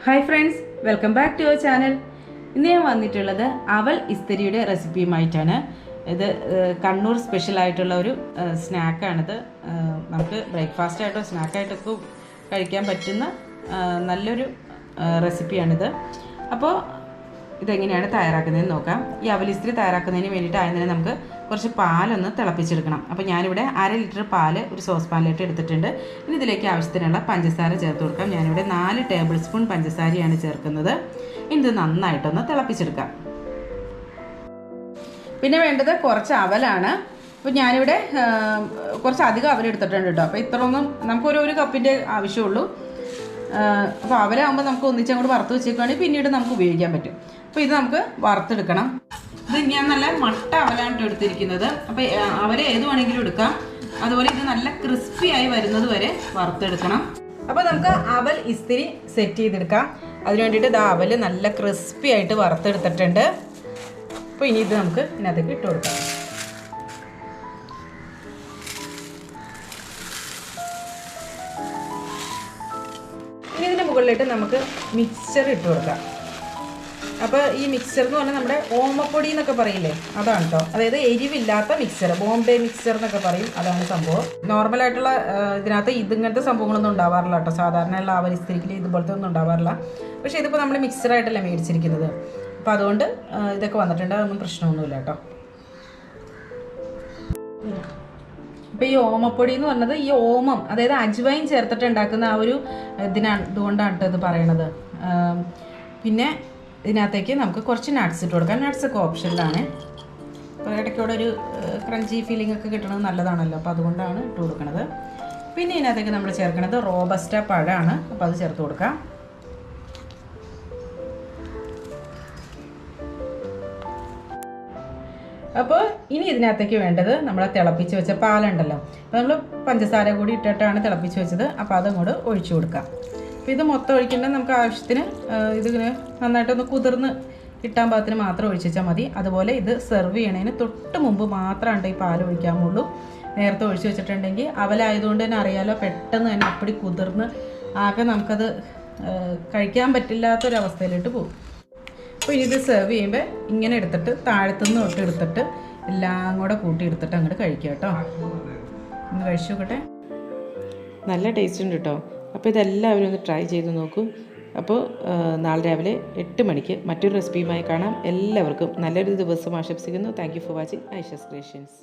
Hi friends, welcome back to your channel. ഇന്ന് ഞാൻ വന്നിട്ടുള്ളത് അവൽ ഇസ്തിരിയുടെ റെസിപ്പിയുമായിട്ടാണ്. ഇത് കണ്ണൂർ സ്പെഷ്യലായിട്ടുള്ള ഒരു സ്നാക്കാണിത്. നമുക്ക് ബ്രേക്ക്ഫാസ്റ്റായിട്ടോ സ്നാക്കായിട്ടൊക്കെ കഴിക്കാൻ പറ്റുന്ന നല്ലൊരു റെസിപ്പിയാണിത്. അപ്പോൾ ഇതെങ്ങനെയാണ് തയ്യാറാക്കുന്നതെന്ന് നോക്കാം. ഈ അവൽ ഇസ്തിരി തയ്യാറാക്കുന്നതിന് വേണ്ടിയിട്ട് ആദ്യം തന്നെ നമുക്ക് കുറച്ച് പാലൊന്ന് തിളപ്പിച്ചെടുക്കണം. അപ്പോൾ ഞാനിവിടെ 1/2 ലിറ്റർ പാല് ഒരു സോസ് പാനിലിട്ട് എടുത്തിട്ടുണ്ട്. ഇനി ഇതിലേക്ക് ആവശ്യത്തിനുള്ള പഞ്ചസാര ചേർത്ത് കൊടുക്കാം. ഞാനിവിടെ 4 ടേബിൾ സ്പൂൺ പഞ്ചസാരയാണ് ചേർക്കുന്നത്. ഇനി ഇത് നന്നായിട്ടൊന്ന് തിളപ്പിച്ചെടുക്കാം. പിന്നെ വേണ്ടത് കുറച്ച് അവലാണ്. അപ്പോൾ ഞാനിവിടെ കുറച്ച് അധികം അവലെടുത്തിട്ടുണ്ട് കേട്ടോ. അപ്പോൾ ഇത്രയൊന്നും നമുക്കൊരു 1 കപ്പിൻ്റെ ആവശ്യമുള്ളൂ. അപ്പോൾ അവലാകുമ്പോൾ നമുക്ക് ഒന്നിച്ചങ്ങോട്ട് വറുത്ത് വെച്ചേക്കുകയാണെങ്കിൽ പിന്നീട് നമുക്ക് ഉപയോഗിക്കാൻ പറ്റും. അപ്പോൾ ഇത് നമുക്ക് വറുത്തെടുക്കണം. ഇത് ഞാൻ നല്ല മട്ട അവലാണ് എടുത്തിരിക്കുന്നത്. അപ്പോൾ അവരെ ഏത് വേണമെങ്കിലും എടുക്കാം. അതുപോലെ ഇത് നല്ല ക്രിസ്പി ആയി വരുന്നത് വരെ വറുത്തെടുക്കണം. അപ്പോൾ നമുക്ക് അവൽ ഇസ്തിരി സെറ്റ് ചെയ്തെടുക്കാം. അതിന് വേണ്ടിയിട്ട് ഇത് അവൽ നല്ല ക്രിസ്പി ആയിട്ട് വറുത്തെടുത്തിട്ടുണ്ട്. അപ്പോൾ ഇനി ഇത് നമുക്ക് ഇതിനകത്തേക്ക് ഇട്ട് കൊടുക്കാം. ഇനി ഇതിൻ്റെ മുകളിലിട്ട് നമുക്ക് മിക്സ്ചർ ഇട്ട് കൊടുക്കാം. അപ്പോൾ ഈ മിക്സ്ചർ എന്ന് പറഞ്ഞാൽ നമ്മുടെ ഓമപ്പൊടി എന്നൊക്കെ പറയില്ലേ, അതാണ് കേട്ടോ. അതായത് എരിവില്ലാത്ത മിക്സ്ചർ, ബോംബെ മിക്സ്ചർ എന്നൊക്കെ പറയും, അതാണ് സംഭവം. നോർമലായിട്ടുള്ള ഇതിനകത്ത് ഇതിങ്ങനത്തെ സംഭവങ്ങളൊന്നും ഉണ്ടാവാറില്ല കേട്ടോ. സാധാരണയുള്ള അവൽ ഇസ്തിരിക്കിൽ ഇതുപോലത്തെ ഒന്നും ഉണ്ടാവാറില്ല. പക്ഷേ ഇതിപ്പോൾ നമ്മൾ മിക്സ്ചറായിട്ടല്ല മേടിച്ചിരിക്കുന്നത്. അപ്പോൾ അതുകൊണ്ട് ഇതൊക്കെ വന്നിട്ടുണ്ട്, അതൊന്നും പ്രശ്നമൊന്നുമില്ല കേട്ടോ. ഇപ്പോൾ ഈ ഓമപ്പൊടി എന്ന് പറഞ്ഞത് ഈ ഓമം, അതായത് അജ്വൈൻ ചേർത്തിട്ട് ഉണ്ടാക്കുന്ന ആ ഒരു ഇതുകൊണ്ടാണ് കേട്ടോ ഇത് പറയണത്. പിന്നെ ഇതിനകത്തേക്ക് നമുക്ക് കുറച്ച് നട്ട്സ് ഇട്ട് കൊടുക്കാം. നട്ട്സൊക്കെ ഓപ്ഷനിലാണ്. അപ്പോൾ ഇടയ്ക്കൂടെ ഒരു ക്രഞ്ചി ഫീലിംഗ് ഒക്കെ കിട്ടണത് നല്ലതാണല്ലോ, അപ്പോൾ അതുകൊണ്ടാണ് ഇട്ട് കൊടുക്കുന്നത്. പിന്നെ ഇതിനകത്തേക്ക് നമ്മൾ ചേർക്കുന്നത് റോബസ്റ്റ പഴമാണ്. അപ്പോൾ അത് ചേർത്ത് കൊടുക്കാം. അപ്പോൾ ഇനി ഇതിനകത്തേക്ക് വേണ്ടത് നമ്മൾ തിളപ്പിച്ച് വെച്ച പാലുണ്ടല്ലോ. അപ്പോൾ നമ്മൾ പഞ്ചസാര കൂടി ഇട്ടിട്ടാണ് തിളപ്പിച്ച് വെച്ചത്. അപ്പോൾ അതങ്ങോട്ട് ഒഴിച്ചു കൊടുക്കാം. അപ്പോൾ ഇത് മൊത്തം ഒഴിക്കേണ്ടത് നമുക്ക് ആവശ്യത്തിന് ഇതിങ്ങനെ നന്നായിട്ടൊന്ന് കുതിർന്ന് കിട്ടാൻ പാകത്തിന് മാത്രം ഒഴിച്ച് വെച്ചാൽ മതി. അതുപോലെ ഇത് സെർവ് ചെയ്യണതിന് തൊട്ട് മുമ്പ് മാത്രമാണ് ഈ പാൽ ഒഴിക്കാമുള്ളൂ. നേരത്തെ ഒഴിച്ച് വെച്ചിട്ടുണ്ടെങ്കിൽ അവലായതുകൊണ്ട് തന്നെ അറിയാലോ, പെട്ടെന്ന് തന്നെ അപ്പടി കുതിർന്ന് ആകെ നമുക്കത് കഴിക്കാൻ പറ്റില്ലാത്തൊരവസ്ഥയിലിട്ട് പോകും. അപ്പോൾ ഇത് സെർവ് ചെയ്യുമ്പോൾ ഇങ്ങനെ എടുത്തിട്ട് താഴത്തുനിന്ന് തൊട്ട് എടുത്തിട്ട് എല്ലാം കൂടെ കൂട്ടി എടുത്തിട്ട് അങ്ങോട്ട് കഴിക്കുക കേട്ടോ. ഒന്ന് കഴിച്ചു നോക്കട്ടെ. നല്ല ടേസ്റ്റ് ഉണ്ട് കേട്ടോ. അപ്പോൾ ഇതെല്ലാവരും ഒന്ന് ട്രൈ ചെയ്ത് നോക്കൂ. അപ്പോൾ നാളെ രാവിലെ 8 മണിക്ക് മറ്റൊരു റെസിപ്പിയുമായി കാണാം. എല്ലാവർക്കും നല്ലൊരു ദിവസം ആശംസിക്കുന്നു. Thank you for watching Aisha's creations.